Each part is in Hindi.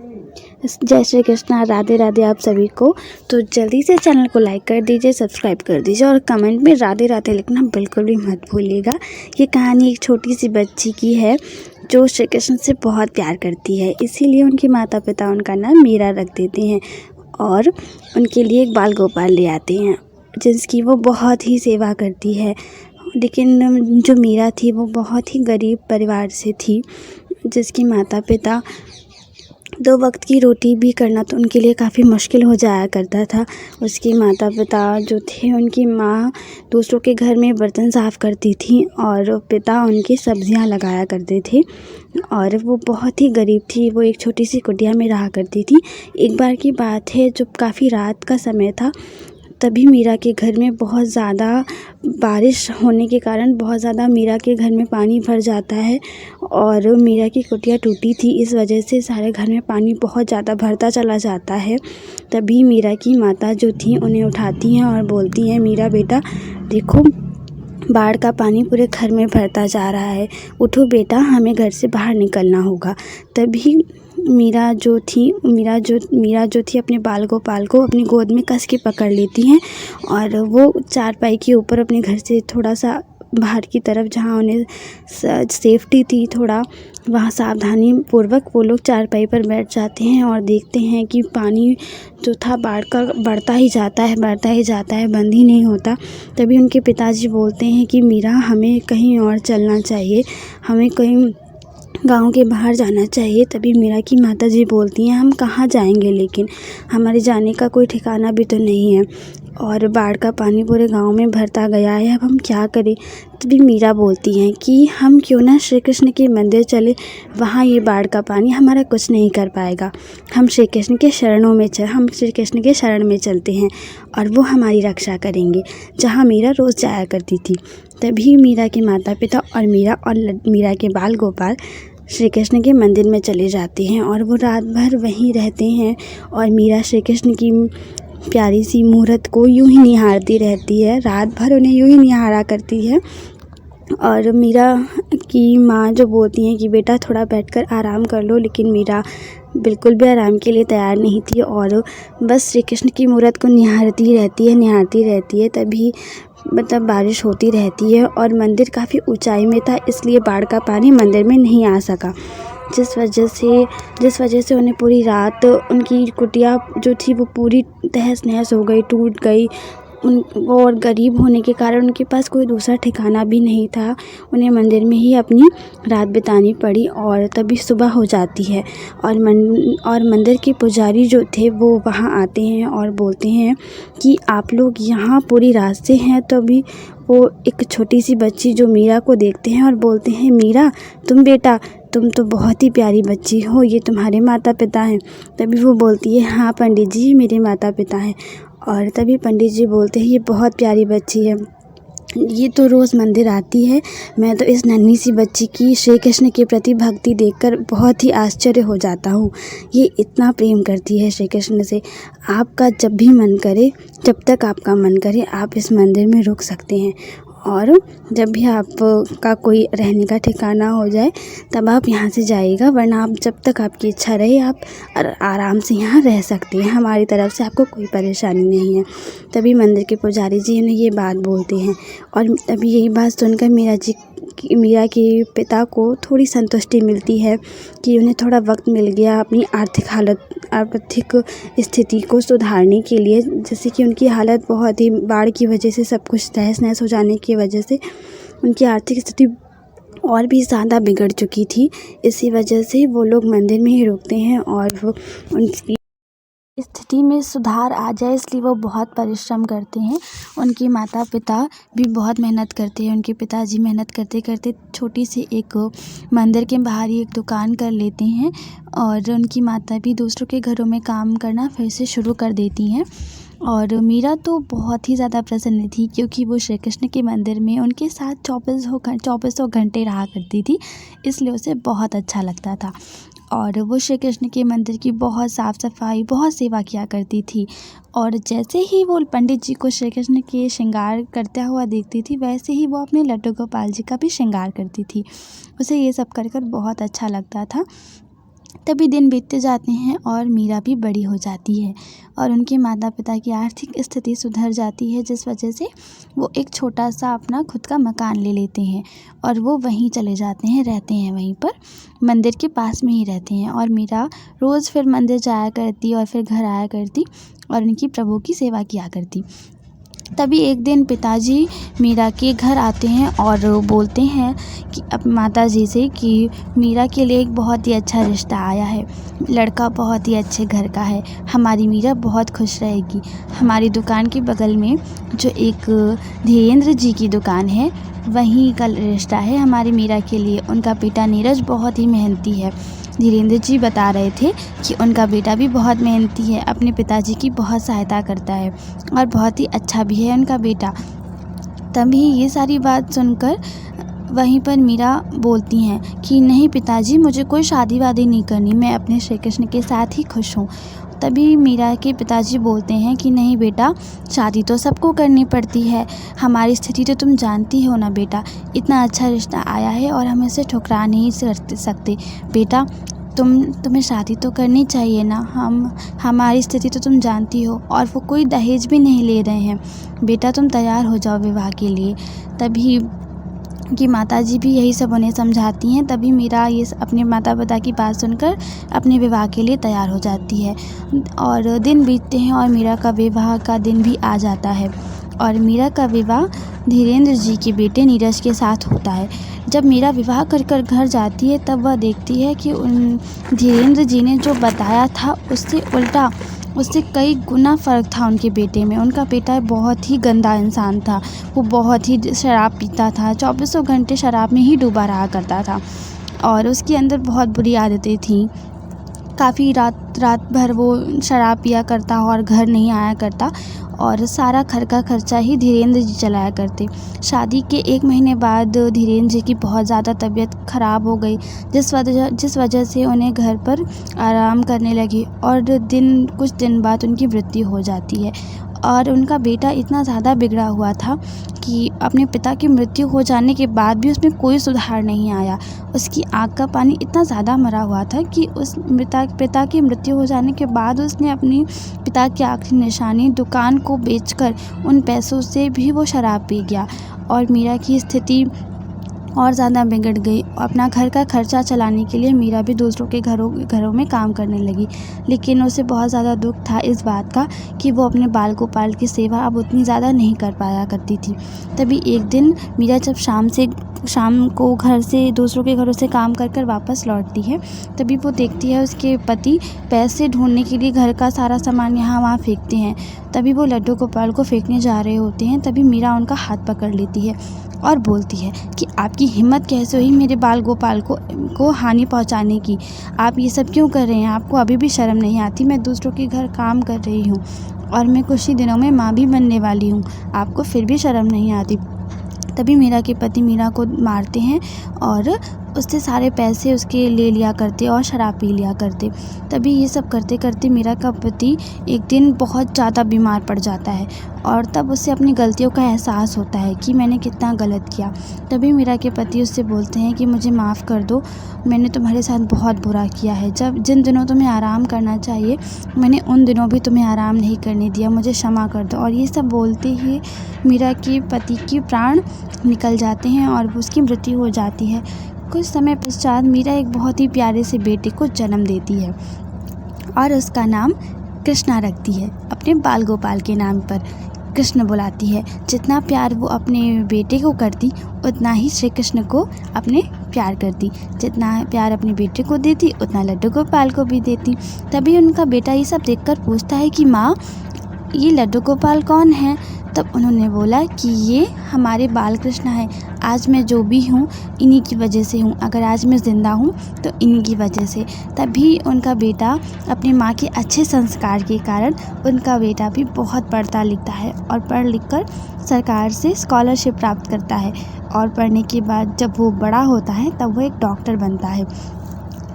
जय श्री कृष्णा, राधे राधे आप सभी को। तो जल्दी से चैनल को लाइक कर दीजिए, सब्सक्राइब कर दीजिए और कमेंट में राधे राधे लिखना बिल्कुल भी मत भूलिएगा। ये कहानी एक छोटी सी बच्ची की है जो श्री कृष्ण से बहुत प्यार करती है, इसीलिए उनके माता पिता उनका नाम मीरा रख देते हैं और उनके लिए एक बाल गोपाल ले आते हैं जिसकी वो बहुत ही सेवा करती है। लेकिन जो मीरा थी वो बहुत ही गरीब परिवार से थी, जिसके माता पिता 2 वक्त की रोटी भी करना तो उनके लिए काफ़ी मुश्किल हो जाया करता था। उसके माता पिता जो थे, उनकी माँ दूसरों के घर में बर्तन साफ़ करती थी और पिता उनकी सब्जियां लगाया करते थे और वो बहुत ही गरीब थी। वो एक छोटी सी कुटिया में रहा करती थी। एक बार की बात है जब काफ़ी रात का समय था, तभी मीरा के घर में बहुत ज़्यादा बारिश होने के कारण बहुत ज़्यादा मीरा के घर में पानी भर जाता है और मीरा की कुटिया टूटी थी, इस वजह से सारे घर में पानी बहुत ज़्यादा भरता चला जाता है। तभी मीरा की माता जो थी उन्हें उठाती हैं और बोलती हैं, मीरा बेटा देखो, बाढ़ का पानी पूरे घर में भरता जा रहा है, उठो बेटा, हमें घर से बाहर निकलना होगा। तभी मीरा जो थी अपने बाल गोपाल को अपनी गोद में कस के पकड़ लेती हैं और वो चारपाई के ऊपर अपने घर से थोड़ा सा बाहर की तरफ, जहाँ उन्हें सेफ्टी थी थोड़ा, वहाँ सावधानी पूर्वक वो लोग चारपाई पर बैठ जाते हैं और देखते हैं कि पानी जो था बाढ़ का बढ़ता ही जाता है, बंद ही नहीं होता। तभी उनके पिताजी बोलते हैं कि मीरा, हमें कहीं और चलना चाहिए, हमें कहीं गांव के बाहर जाना चाहिए। तभी मीरा की माताजी बोलती हैं, हम कहाँ जाएंगे, लेकिन हमारे जाने का कोई ठिकाना भी तो नहीं है और बाढ़ का पानी पूरे गांव में भरता गया है, अब हम क्या करें। तभी मीरा बोलती हैं कि हम क्यों ना श्री कृष्ण के मंदिर चले, वहाँ ये बाढ़ का पानी हमारा कुछ नहीं कर पाएगा। हम श्री कृष्ण के शरण में चलते हैं और वो हमारी रक्षा करेंगे, जहाँ मीरा रोज़ जाया करती थी। तभी मीरा के माता पिता और मीरा के बाल गोपाल श्री कृष्ण के मंदिर में चले जाते हैं और वो रात भर वहीं रहते हैं और मीरा श्री कृष्ण की प्यारी सी मूर्त को यूं ही निहारती रहती है, रात भर उन्हें यूं ही निहारा करती है। और मीरा की माँ जो बोलती हैं कि बेटा थोड़ा बैठकर आराम कर लो, लेकिन मीरा बिल्कुल भी आराम के लिए तैयार नहीं थी और बस श्री कृष्ण की मूर्त को निहारती रहती है। तभी बारिश होती रहती है और मंदिर काफ़ी ऊंचाई में था, इसलिए बाढ़ का पानी मंदिर में नहीं आ सका, जिस वजह से उन्हें पूरी रात उनकी कुटिया जो थी वो पूरी तहस नहस हो गई, टूट गई। और गरीब होने के कारण उनके पास कोई दूसरा ठिकाना भी नहीं था, उन्हें मंदिर में ही अपनी रात बितानी पड़ी। और तभी सुबह हो जाती है और मंदिर के पुजारी जो थे वो वहाँ आते हैं और बोलते हैं कि आप लोग यहाँ पूरी रात से हैं। तभी वो एक छोटी सी बच्ची जो मीरा को देखते हैं और बोलते हैं, मीरा तुम तो बहुत ही प्यारी बच्ची हो, ये तुम्हारे माता पिता हैं। तभी वो बोलती है, हाँ पंडित जी, मेरे माता पिता हैं। और तभी पंडित जी बोलते हैं, ये बहुत प्यारी बच्ची है, ये तो रोज़ मंदिर आती है, मैं तो इस नन्ही सी बच्ची की श्री कृष्ण के प्रति भक्ति देखकर बहुत ही आश्चर्य हो जाता हूँ। ये इतना प्रेम करती है श्री कृष्ण से, आपका जब भी मन करे, जब तक आपका मन करे, आप इस मंदिर में रुक सकते हैं और जब भी आपका कोई रहने का ठिकाना हो जाए तब आप यहाँ से जाइएगा, वरना आप जब तक आपकी इच्छा रहे आप आराम से यहाँ रह सकते हैं, हमारी तरफ से आपको कोई परेशानी नहीं है। तभी मंदिर के पुजारी जी उन्हें ये बात बोलते हैं और तभी यही बात सुनकर मीरा के पिता को थोड़ी संतुष्टि मिलती है कि उन्हें थोड़ा वक्त मिल गया अपनी आर्थिक स्थिति को सुधारने के लिए। जैसे कि उनकी हालत बहुत ही बाढ़ की वजह से सब कुछ तहस नहस हो जाने की वजह से उनकी आर्थिक स्थिति और भी ज़्यादा बिगड़ चुकी थी। इसी वजह से वो लोग मंदिर में ही रुकते हैं और वो उनकी स्थिति में सुधार आ जाए इसलिए वो बहुत परिश्रम करते हैं। उनके माता पिता भी बहुत मेहनत करते हैं। उनके पिताजी मेहनत करते करते छोटी सी एक मंदिर के बाहर ही एक दुकान कर लेते हैं और उनकी माता भी दूसरों के घरों में काम करना फिर से शुरू कर देती हैं। और मीरा तो बहुत ही ज़्यादा प्रसन्न थी क्योंकि वो श्री कृष्ण के मंदिर में उनके साथ 24 घंटे रहा करती थी, इसलिए उसे बहुत अच्छा लगता था और वो श्री कृष्ण के मंदिर की बहुत साफ़ सफाई, बहुत सेवा किया करती थी। और जैसे ही वो पंडित जी को श्री कृष्ण के श्रृंगार करता हुआ देखती थी, वैसे ही वो अपने लड्डू गोपाल जी का भी श्रृंगार करती थी। उसे ये सब कर बहुत अच्छा लगता था। तभी दिन बीतते जाते हैं और मीरा भी बड़ी हो जाती है और उनके माता पिता की आर्थिक स्थिति सुधर जाती है, जिस वजह से वो एक छोटा सा अपना खुद का मकान ले लेते हैं और वो वहीं चले जाते हैं, रहते हैं वहीं पर, मंदिर के पास में ही रहते हैं। और मीरा रोज़ फिर मंदिर जाया करती और फिर घर आया करती और उनकी प्रभु की सेवा किया करती। तभी एक दिन पिताजी मीरा के घर आते हैं और बोलते हैं कि अब माताजी से कि मीरा के लिए एक बहुत ही अच्छा रिश्ता आया है, लड़का बहुत ही अच्छे घर का है, हमारी मीरा बहुत खुश रहेगी। हमारी दुकान के बगल में जो एक धीरेन्द्र जी की दुकान है, वहीं का रिश्ता है हमारी मीरा के लिए। उनका बेटा नीरज बहुत ही मेहनती है। धीरेन्द्र जी बता रहे थे कि उनका बेटा भी बहुत मेहनती है, अपने पिताजी की बहुत सहायता करता है और बहुत ही अच्छा भी है उनका बेटा। तभी ये सारी बात सुनकर वहीं पर मीरा बोलती हैं कि नहीं पिताजी, मुझे कोई शादी वादी नहीं करनी, मैं अपने श्री कृष्ण के साथ ही खुश हूँ। तभी मीरा के पिताजी बोलते हैं कि नहीं बेटा, शादी तो सबको करनी पड़ती है, हमारी स्थिति तो तुम जानती हो ना बेटा, इतना अच्छा रिश्ता आया है और हम इसे ठुकरा नहीं सकते। बेटा तुम्हें शादी तो करनी चाहिए ना, हमारी स्थिति तो तुम जानती हो और वो कोई दहेज भी नहीं ले रहे हैं। बेटा तुम तैयार हो जाओ विवाह के लिए। तभी कि माताजी भी यही सब उन्हें समझाती हैं। तभी मीरा ये अपने माता पिता की बात सुनकर अपने विवाह के लिए तैयार हो जाती है और दिन बीतते हैं और मीरा का विवाह का दिन भी आ जाता है और मीरा का विवाह धीरेन्द्र जी के बेटे नीरज के साथ होता है। जब मीरा विवाह कर घर जाती है तब वह देखती है कि धीरेन्द्र जी ने जो बताया था उससे उल्टा, उससे कई गुना फ़र्क था उनके बेटे में। उनका बेटा बहुत ही गंदा इंसान था, वो बहुत ही शराब पीता था, 24 घंटे शराब में ही डूबा रहा करता था और उसके अंदर बहुत बुरी आदतें थीं। काफ़ी रात भर वो शराब पिया करता और घर नहीं आया करता और सारा घर का खर्चा ही धीरेन्द्र जी चलाया करते। शादी के 1 महीने बाद धीरेन्द्र जी की बहुत ज़्यादा तबीयत ख़राब हो गई, जिस वजह से उन्हें घर पर आराम करने लगी और कुछ दिन बाद उनकी मृत्यु हो जाती है। और उनका बेटा इतना ज़्यादा बिगड़ा हुआ था कि अपने पिता की मृत्यु हो जाने के बाद भी उसमें कोई सुधार नहीं आया। उसकी आँख का पानी इतना ज़्यादा मरा हुआ था कि उस पिता की मृत्यु हो जाने के बाद उसने अपनी पिता की आखिरी निशानी दुकान को बेचकर उन पैसों से भी वो शराब पी गया और मीरा की स्थिति और ज़्यादा बिगड़ गई। अपना घर का खर्चा चलाने के लिए मीरा भी दूसरों के घरों में काम करने लगी, लेकिन उसे बहुत ज़्यादा दुख था इस बात का कि वो अपने बाल गोपाल की सेवा अब उतनी ज़्यादा नहीं कर पाया करती थी। तभी एक दिन मीरा जब शाम को घर से दूसरों के घरों से काम कर वापस लौटती है, तभी वो देखती है उसके पति पैसे ढूंढने के लिए घर का सारा सामान यहाँ वहाँ फेंकते हैं। तभी वो लड्डू गोपाल को फेंकने जा रहे होते हैं। तभी मीरा उनका हाथ पकड़ लेती है और बोलती है कि आपकी हिम्मत कैसे हुई मेरे बाल गोपाल को हानि पहुंचाने की, आप ये सब क्यों कर रहे हैं, आपको अभी भी शर्म नहीं आती? मैं दूसरों के घर काम कर रही हूँ और मैं कुछ ही दिनों में माँ भी बनने वाली हूँ, आपको फिर भी शर्म नहीं आती? तभी मीरा के पति मीरा को मारते हैं और उससे सारे पैसे उसके ले लिया करते और शराब पी लिया करते। तभी ये सब करते करते मीरा का पति एक दिन बहुत ज़्यादा बीमार पड़ जाता है और तब उसे अपनी गलतियों का एहसास होता है कि मैंने कितना गलत किया। तभी मीरा के पति उससे बोलते हैं कि मुझे माफ़ कर दो, मैंने तुम्हारे साथ बहुत बुरा किया है। जिन दिनों तुम्हें आराम करना चाहिए मैंने उन दिनों भी तुम्हें आराम नहीं करने दिया, मुझे क्षमा कर दो। और ये सब बोलते ही मीरा के पति के प्राण निकल जाते हैं और उसकी मृत्यु हो जाती है। कुछ समय पश्चात मीरा एक बहुत ही प्यारे से बेटे को जन्म देती है और उसका नाम कृष्णा रखती है, अपने बाल गोपाल के नाम पर कृष्ण बुलाती है। जितना प्यार वो अपने बेटे को करती उतना ही श्री कृष्ण को अपने प्यार करती, जितना प्यार अपने बेटे को देती उतना लड्डू गोपाल को भी देती। तभी उनका बेटा ये सब देखकर पूछता है कि माँ, ये लड्डू गोपाल कौन है? तब उन्होंने बोला कि ये हमारे बाल कृष्ण है, आज मैं जो भी हूँ इन्हीं की वजह से हूँ, अगर आज मैं ज़िंदा हूँ तो इन्हीं की वजह से। तभी उनका बेटा अपनी माँ के अच्छे संस्कार के कारण उनका बेटा भी बहुत पढ़ता लिखता है और पढ़ लिख कर सरकार से स्कॉलरशिप प्राप्त करता है और पढ़ने के बाद जब वो बड़ा होता है तब वो एक डॉक्टर बनता है।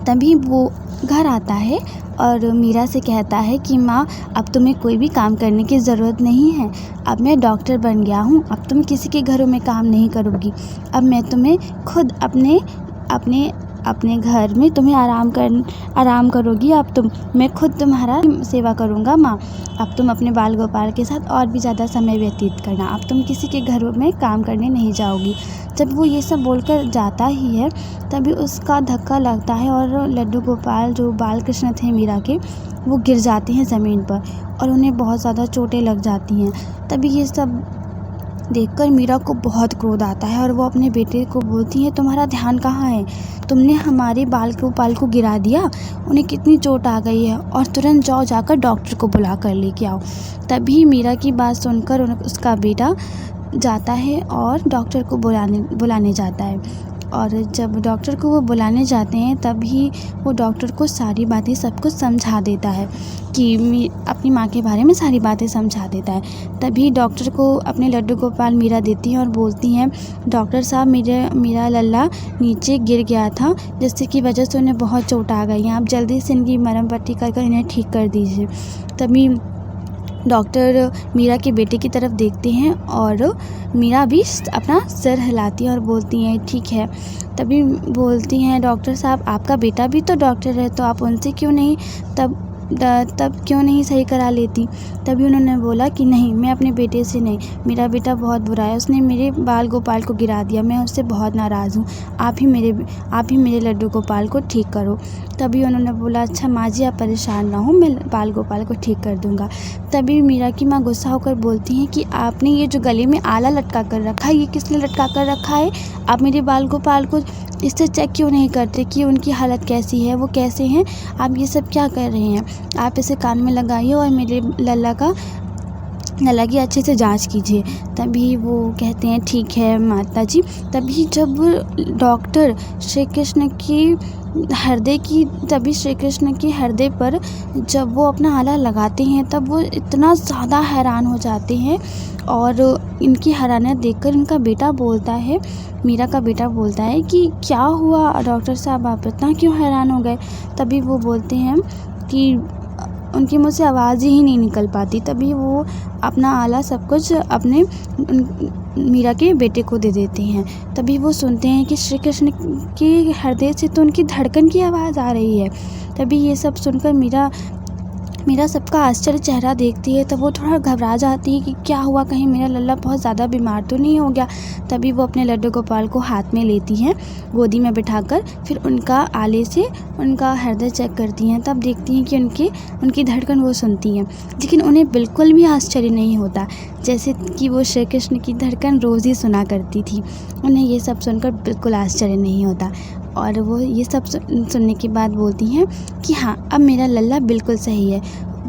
तभी वो घर आता है और मीरा से कहता है कि माँ, अब तुम्हें कोई भी काम करने की ज़रूरत नहीं है, अब मैं डॉक्टर बन गया हूँ, अब तुम किसी के घरों में काम नहीं करोगी, अब मैं तुम्हें खुद अपने अपने घर में तुम्हें आराम करोगी अब मैं खुद तुम्हारा सेवा करूँगा माँ। अब तुम अपने बाल गोपाल के साथ और भी ज़्यादा समय व्यतीत करना, अब तुम किसी के घर में काम करने नहीं जाओगी। जब वो ये सब बोलकर जाता ही है तभी उसका धक्का लगता है और लड्डू गोपाल जो बाल कृष्ण थे मीरा के, वो गिर जाते हैं ज़मीन पर और उन्हें बहुत ज़्यादा चोटें लग जाती हैं। तभी ये सब देखकर मीरा को बहुत क्रोध आता है और वो अपने बेटे को बोलती है, तुम्हारा ध्यान कहाँ है? तुमने हमारे बाल गोपाल को गिरा दिया, उन्हें कितनी चोट आ गई है, और तुरंत जाओ जाकर डॉक्टर को बुला कर लेके आओ। तभी मीरा की बात सुनकर उसका बेटा जाता है और डॉक्टर को बुलाने जाता है। और जब डॉक्टर को वो बुलाने जाते हैं तभी वो डॉक्टर को सारी बातें सब कुछ समझा देता है कि अपनी माँ के बारे में सारी बातें समझा देता है। तभी डॉक्टर को अपने लड्डू गोपाल मीरा देती हैं और बोलती हैं, डॉक्टर साहब मेरा लल्ला नीचे गिर गया था जिससे की वजह से उन्हें बहुत चोट आ गई है, आप जल्दी से इनकी मरहम पट्टी कर इन्हें ठीक कर दीजिए। तभी डॉक्टर मीरा के बेटे की तरफ देखते हैं और मीरा भी अपना सिर हिलाती है और बोलती हैं ठीक है। तभी बोलती हैं, डॉक्टर साहब आपका बेटा भी तो डॉक्टर है, तो आप उनसे क्यों नहीं तब क्यों नहीं सही करा लेती। तभी उन्होंने बोला कि नहीं, मैं अपने बेटे से नहीं, मेरा बेटा बहुत बुरा है, उसने मेरे बाल गोपाल को गिरा दिया, मैं उससे बहुत नाराज़ हूँ, आप ही मेरे लड्डू गोपाल को ठीक करो। तभी उन्होंने बोला, अच्छा माँ जी आप परेशान ना हो, मैं बाल गोपाल को ठीक कर दूँगा। तभी मीरा की माँ गुस्सा होकर बोलती हैं कि आपने ये जो गले में आला लटका कर रखा है, ये किसने लटका कर रखा है? आप मेरे बाल गोपाल को इससे चेक क्यों नहीं करते कि उनकी हालत कैसी है, वो कैसे हैं? आप ये सब क्या कर रहे हैं? आप इसे कान में लगाइए और मेरे लल्ला की अच्छे से जांच कीजिए। तभी वो कहते हैं ठीक है माता जी। तभी जब डॉक्टर श्री कृष्ण के हृदय पर जब वो अपना आला लगाते हैं तब वो इतना ज़्यादा हैरान हो जाते हैं और इनकी हैरानियत देखकर इनका बेटा बोलता है, मीरा का बेटा बोलता है कि क्या हुआ डॉक्टर साहब, आप इतना क्यों हैरान हो गए? तभी वो बोलते हैं कि उनके मुँह से आवाज़ ही नहीं निकल पाती। तभी वो अपना आला सब कुछ अपने मीरा के बेटे को दे देते हैं। तभी वो सुनते हैं कि श्री कृष्ण के हृदय से तो उनकी धड़कन की आवाज़ आ रही है। तभी ये सब सुनकर मीरा सबका आश्चर्य चेहरा देखती है, तब वो थोड़ा घबरा जाती है कि क्या हुआ, कहीं मेरा लल्ला बहुत ज़्यादा बीमार तो नहीं हो गया। तभी वो अपने लड्डू गोपाल को हाथ में लेती हैं, गोदी में बिठाकर, फिर उनका आले से उनका हृदय चेक करती हैं। तब देखती हैं कि उनकी धड़कन वो सुनती हैं, लेकिन उन्हें बिल्कुल भी आश्चर्य नहीं होता, जैसे कि वो श्री कृष्ण की धड़कन रोज़ ही सुना करती थी। उन्हें ये सब सुनकर बिल्कुल आश्चर्य नहीं होता और वो ये सब सुनने के बाद बोलती हैं कि हाँ, अब मेरा लल्ला बिल्कुल सही है,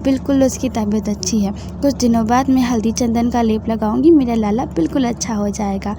बिल्कुल उसकी तबीयत अच्छी है। कुछ दिनों बाद मैं हल्दी चंदन का लेप लगाऊंगी, मेरा लल्ला बिल्कुल अच्छा हो जाएगा।